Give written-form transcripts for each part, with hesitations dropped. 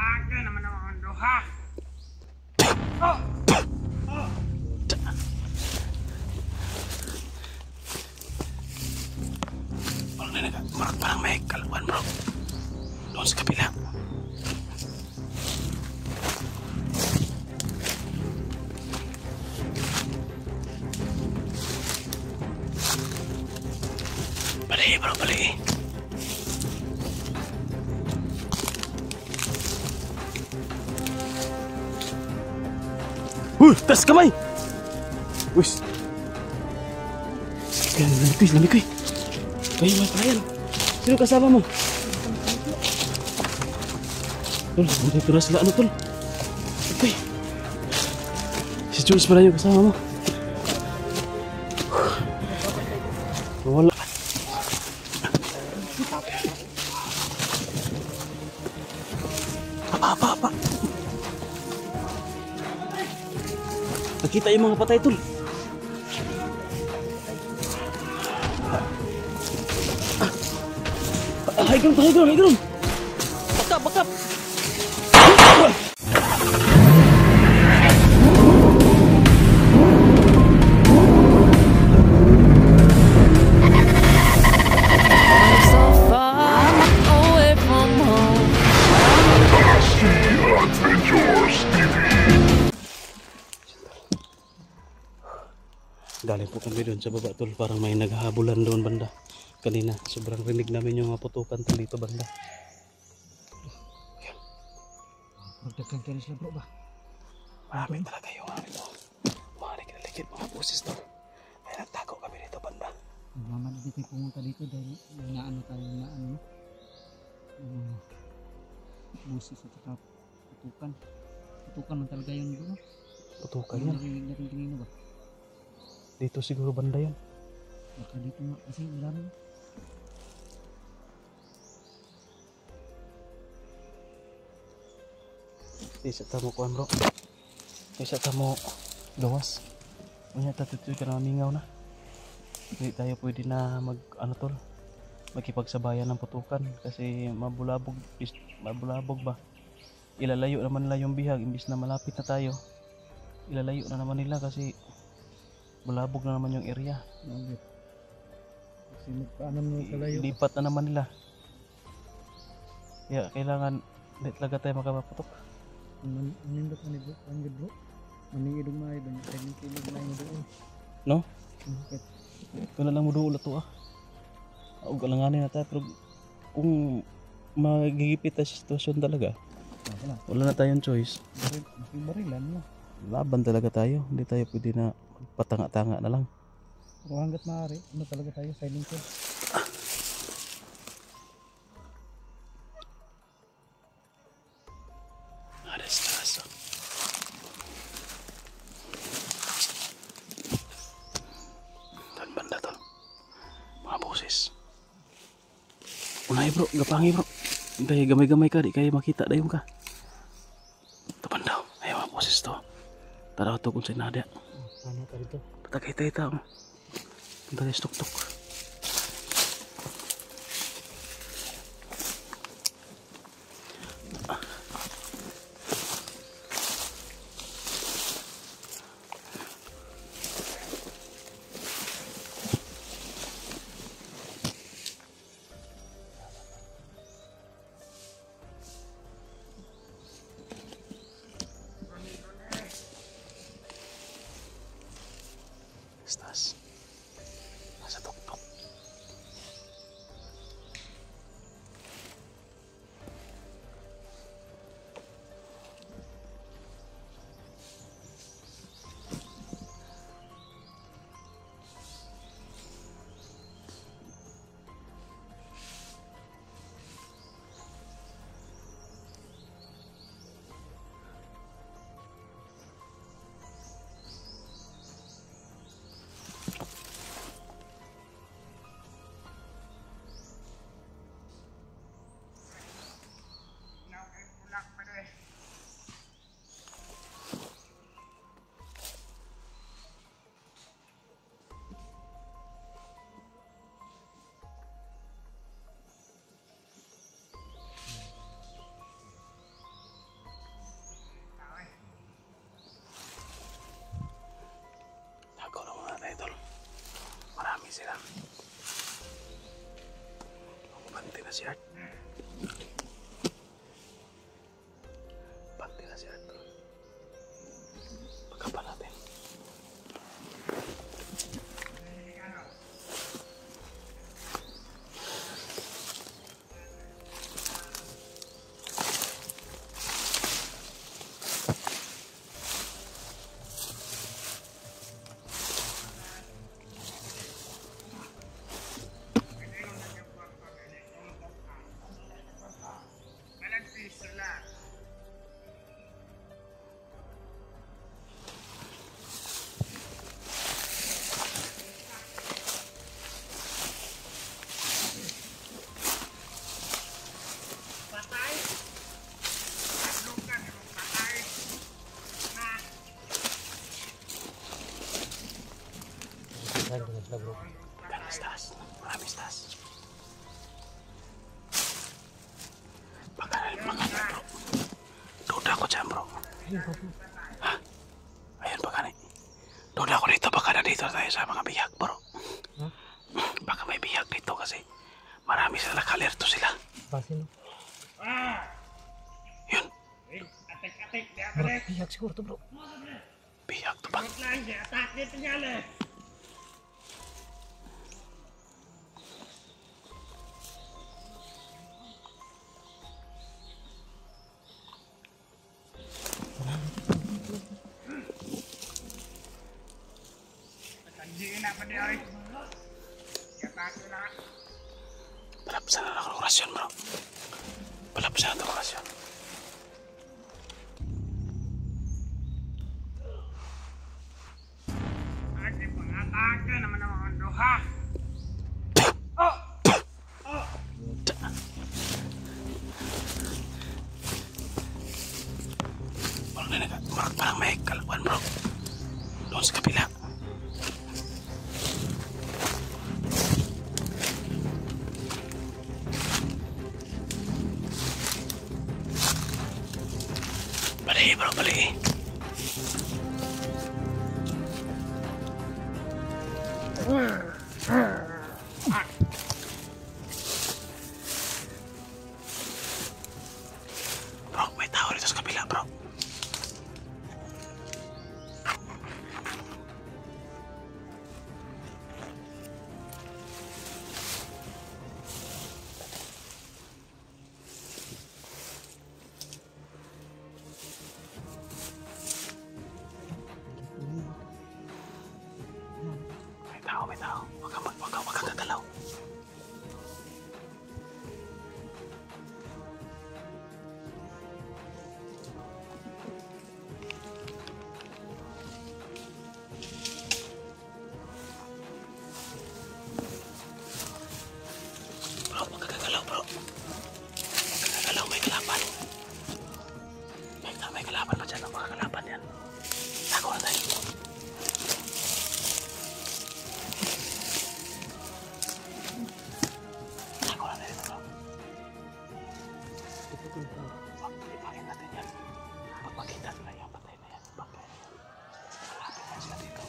Aga naman ang duha. Oh! Oh! Parang may kalwan bro. Doon sa kabila. Bali bro, bali. Tas kamay! Wis! Lamig. Kayo mga kayan. Sino kasama mo? Tol, dito na sila tol. Okay. Si Jules pala yung kasama mo. Wala. Apa. Nakita yung mga patay tol. High ground. Bakap. Galing po kami doon sa baba tol, parang may naghahabulan doon banda. Kanina, sobrang rinig namin yung mga putukan tol dito banda. Magdagdag tayo sila bro ba? Marami talaga yung ito. Mga ligid mga busis tol. May nagtago kami dito banda. Mama dito tayo pumunta dito dahil naano busis at saka putukan. Putukan man talaga yun bro. Putukan yan. Narinig natin kanina ba? Dito siguro banda yan. Baka dito nga kasi marami. Isa tamo kuan bro. Isa tamo gawas. Unya tatutoy ka na mingaw na. Hindi tayo pwede na magkipagsabayan ng putukan kasi mabulabog ba. Ilalayo naman nila yung bihag imbis na malapit na tayo. Ilalayo na naman nila kasi bulabog na naman yung area. Kasi magpaanan mo kalayo. Lipat na naman nila. Kaya kailangan hindi talaga tayo makapaputok. Manindot man bro, panggid bro. Maningidog na ibang kilog na yung doon. No? Kaya lang mo doon to ah. Huwag kalanganin na tayo pero kung magigipit na sitwasyon talaga, wala na tayong choice. Barilan mo. Laban talaga tayo. Hindi tayo pwede na patanga-tanga na lang. Pero hanggat maaari, ano talaga tayo, silent kill. Alas. Doon banda tol. Mga boses. Unay bro, gapangi bro. Dahil gamay-gamay ka, di kayo makita dayon ka. Ito banda. Ay mga boses to. Taraw to kung sinadya. Ano ka dito? Patagay-tay tao. Punta tayo tuk-tuk. Estas. Nasa tuk-tuk. Marami na sila bro. Pero isdas. Marami isdas. Baka mga bro. Duda ko dyan bro. Ha? Ayun baka ni. Duda ko dito. Baka na dito tayo sa mga bihag bro. Baka may bihag dito kasi marami sila nakalerto sila. Pasin. Yun. Bro, bihag siguro to bro. Bihag to ba? Palapsan na ng orasyon bro. Palapsan na ng orasyon. Parang may kalawan bro. Doon sa kabila. Bali bro, bali. Bro, may tao dito sa kabila bro. May tao. Wag kang gagalaw. Bro, wag kang gagalaw bro. Wag kang gagalaw, may kalaban. May kalaban pa dyan. Mga kalaban yan. Tago na tayo. Ipahin natin yan. Pag makita nila yung patay na yan, bakit? Malapit na sila dito.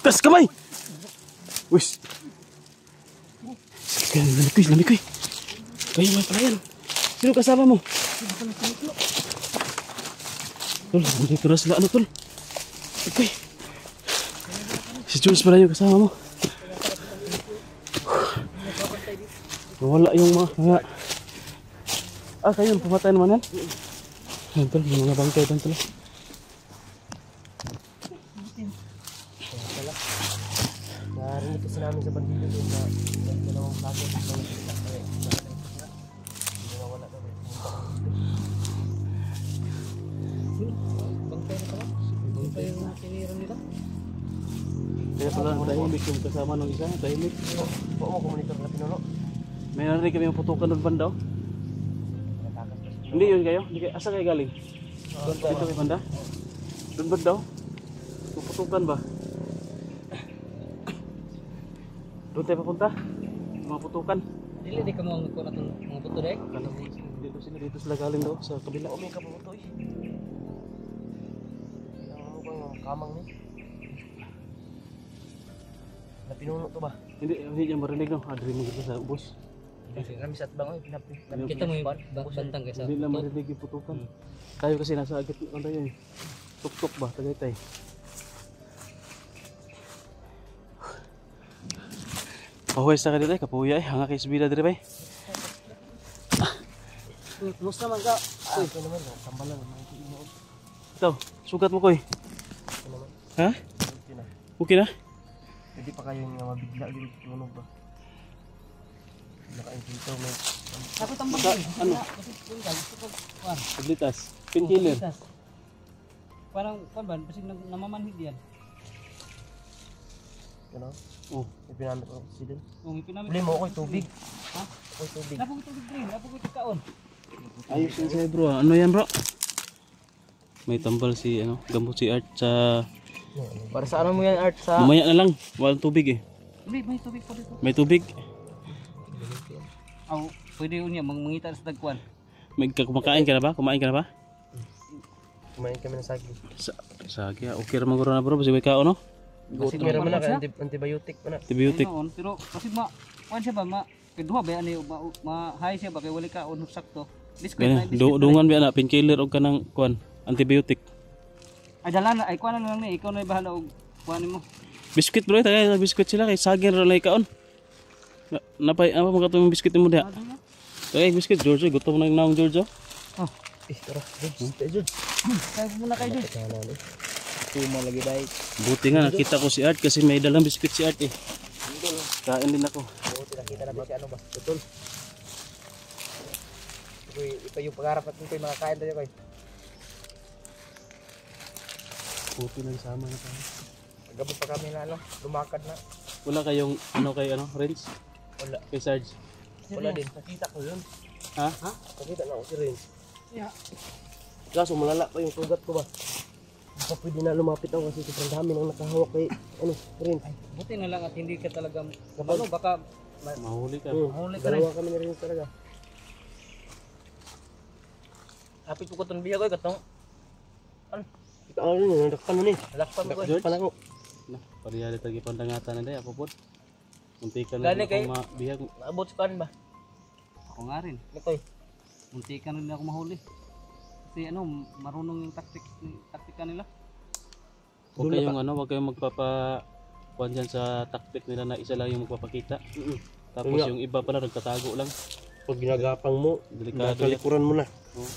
Tas kamay! Wis! Lamig ko eh. Kayo may palayan. Sino kasama mo? Tol, dito na sila. Ano tol? Okay. Si Jules pala yung kasama mo. Nawala yung mga... kayo yung pumatay naman yan? Ayan tol, yung mga bangkay doon tol. Narinig kasi namin sa bandido doon na dalawang plato at dalawang sila. Kaya wala daw. Bangkay na pala? Bangkay na tinira nila? Kaya pala tahimik yung kasama ng isa. Tahimik. Oo mo kumonitor na pinuno. May narinig kami yung putukan doon banda. Hindi yun kayo? Asa kayo galing? Dito kay banda? Doon banda? Puputukan ba? Doon tayo papunta? Mga putukan? Dili di ka mo ang kuna itong mga puto dek? Dito sila galing daw sa kabila. Oo may kaputo eh. Ang ano bang kamang ni? Na pinuno to ba? Hindi niya marinig no. Adrin mo dito sa ubos. Kasi kami sa atbang eh. Kita mo yung bantang kaysa Hindi na marinig yung putukan. Tayo kasi nasa agit ano tayo eh. Tuk-tuk ba? Tagaytay. Pahuwes na ka dito eh. Kapuya eh. Hanga kay Sibida dito ba eh. Kumusta man ka? Ito naman, tambalan. Ito, sugat mo ko eh. Ito naman. Ha? Okay na. Okay na? Pwede pa kayo nga mabigla din tunog ba? Nakain dito may... Ako tambal Maka, ano? Tablitas. Painkiller. Parang, kan ba? Kasi namamanhid yan. Ano? Oh. Ipinamit ko kasi din. Oh, may pinamit. Bili mo ako'y tubig. Ha? Ako'y tubig. Napong tubig rin, napong kaon. Ayos yun sa'yo bro. Ano yan bro? May tambal si ano, gamot si Art sa... Para sa ano mo yan, Art? Sa... Mamaya na lang, walang tubig eh. May tubig po dito. May tubig. Aw, pwede yun niya, mangita sa tagkuan. May kumakain ka na ba? Kumain ka na ba? Kumain kami ng saging. Sagi ah. Okay naman guro na bro. Kasi may kao no? Gusto meron mo na ka, antibiotic mo na. Antibiotic. Ayun, pero kasi kuan siya ba, kaduha ba ani ma-high siya ba kay wali ka on sakto. Biscuit na Ganyan. Dungan ba na painkiller o kanang kuan antibiotic. Ay dala na, ay kuan na lang ni, ikaw na bahala og kuan mo. Biscuit bro, tagay biscuit sila kay saging ra lay kaon. Napay apa mga tong biscuit mo dia? Tagay biscuit George, gutom na naong George. Oh, Tara, George. kaya muna kayo dyan. Tuma lagi baik. Buti nga nakita ko si Art kasi may dalang biscuit si Art eh. Kain din ako. Buti nakita natin si ano ba? Betul. Ito yung pangarap natin ko yung makakain tayo ko. Buti nang sama na tayo. Gabot pa kami na ano, lumakad na. Wala kayong ano kay ano, Renz? Wala. Kay Sarge? Wala din. Nakita ko yun. Ha? Nakita na ako si Rin. Yeah. Kaso malala pa yung sugat ko ba? Baka pwede na lumapit ako kasi sobrang dami nang nakahawak kay ano, Rin. Buti na lang at hindi ka talaga ano baka Mahuli ka. mahuli ka rin. Dalawa kami na rin talaga. Apit ko itong biya ko, katong. Ano? Ikaw ano yun, nakpan mo ni. Nakpan mo ko. Nakpan ako. Na, pariyali tagi pandangatan na day ako pod. Munti ka Gani lang kay- ako mabihag. Naabot sa kanin ba? Ako nga rin. Ito Munti ka rin ako mahuli. Kasi ano, marunong yung taktika nila. Huwag kayong ano, huwag kayong magpapa kuan dyan sa taktik nila na isa lang yung magpapakita. Tapos Yun nga. yung iba pala nagtatago lang. Pag ginagapang mo, Delikado yan. nakalikuran mo na. Oh.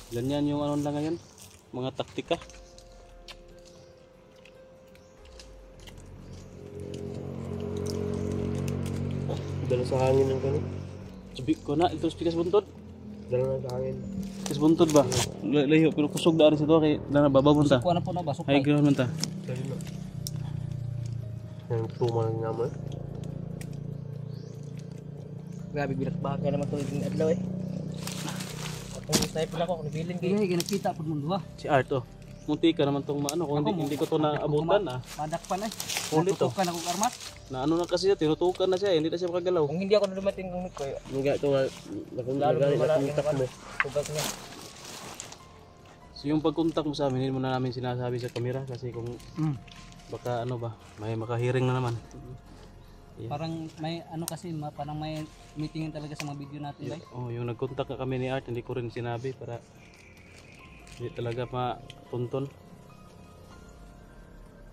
Ganyan yung ano lang ngayon, mga taktika. Dala sa hangin ng kanin. Sabi ko na, ito spikas buntod. Dala na sa hangin. Spikas buntod ba? Layo, pero kusog daan sa ito kay na bababon ta. Kuha na po na ba? High Sukay. ground man ta. Dali na. Yung tuma ng naman. Grabe, binakbaka naman ito yung adlaw eh. Atong sniper ako, nabilin kayo. Kaya ginakita po mong duha. Si Art oh. Munti ka naman tong maano kung hindi ko to naabutan ah. Padakpan ay. Ulit to. Natutukan akong armat. Na ano na kasi siya, tinutukan na siya, hindi na siya makagalaw. Kung hindi ako nadumating kung ko, nga ito nga, lalo nakuntak mo. Tugat niya. So yung pagkontak mo sa amin, hindi mo na namin sinasabi sa kamera kasi kung baka ano ba, may makahiring na naman. Yeah. Parang may ano kasi, parang may meetingin talaga sa mga video natin. Right? Oh, yung nagkontak na kami ni Art, hindi ko rin sinabi para hindi talaga matunton.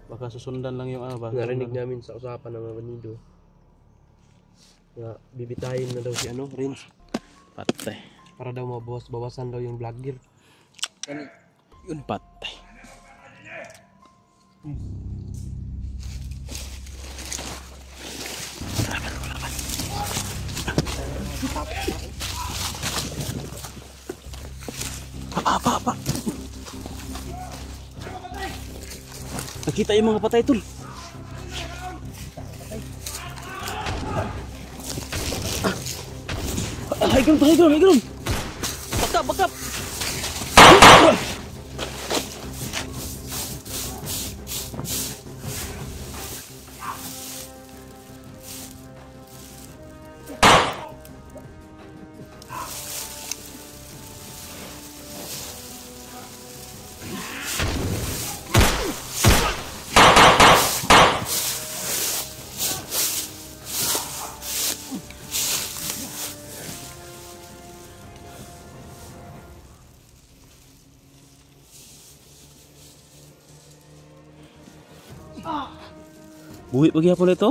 Baka susundan lang yung ano ba. Narinig namin sa usapan ng mga banido. Na bibitayin na daw si ano, Rins. Patay. Para daw mabawasan daw yung vlogger. Yun patay. Apa. Nakita yung mga patay tol. High ground. Bakap. Buhi pagi apa ito?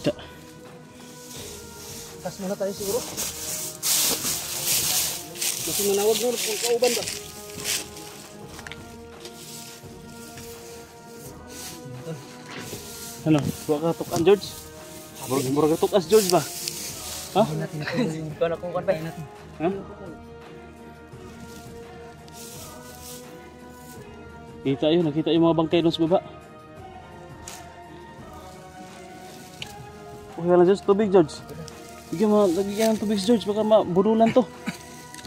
Tak. Kas muna tayo siguro. Kasi nanawag mo kung kauban ba? Ano? Buka ka tukan George? Buka ka tukas George ba? Ha? Ikaw na kung kan ba? Ha? Kita yun, nakita yung mga bangkay doon sa baba. Okay lang, George. Tubig, George. Bigyan mo, lagyan ng tubig, George. Baka maburulan to.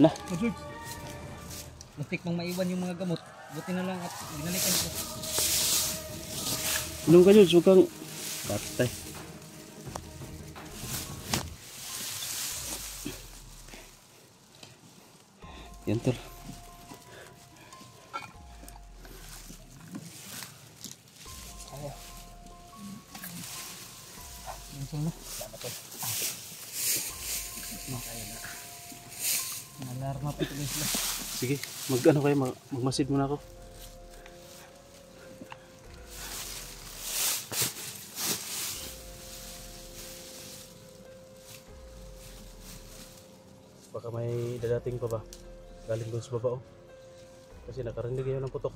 Lah. Muntik pang maiwan yung mga gamot. Buti na lang at binalikan ko. Inom ka, George. Huwag kang patay. Yan, tol. Alarma pa ito sila. Sige, mag-ano kayo, magmasid muna ako. Baka may dadating pa ba? Galing doon sa baba, oh. Kasi nakarinig yun ng putok.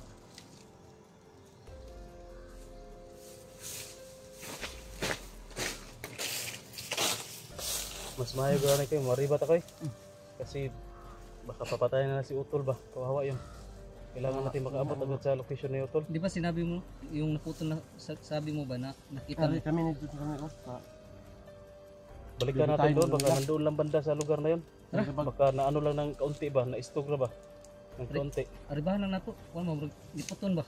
Mas mayo gano'n kayo, maribat ako eh. Kasi baka papatayin na si Utol ba? Kawawa yun. Kailangan natin makaabot agad sa location ni Utol. Di ba sinabi mo, yung naputol na, sabi mo ba na nakita mo? Kami nandito kami ko. Balikan natin doon, baka nandoon lang banda sa lugar na yun. Tara. Baka naano lang ng kaunti ba, na-stog na ba? Ng kaunti. Aribahan lang nato. Wala mo, liputon ba?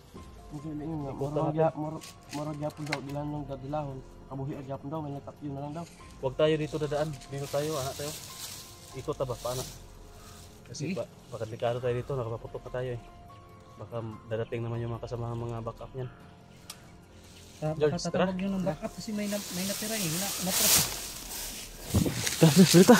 Moro gyapon daw dilan nang dadilahon. Kabuhi og gyapon daw may natapyo na lang daw. Huwag tayo dito dadaan. Dito tayo, anak tayo. Ikot na ba? Paano? Kasi Sige. baka delikado tayo dito, nakapaputok na tayo eh. Baka dadating naman yung mga kasama mga backup niyan. George, Tatawag nyo ng backup kasi may natira eh. Matras. Tara,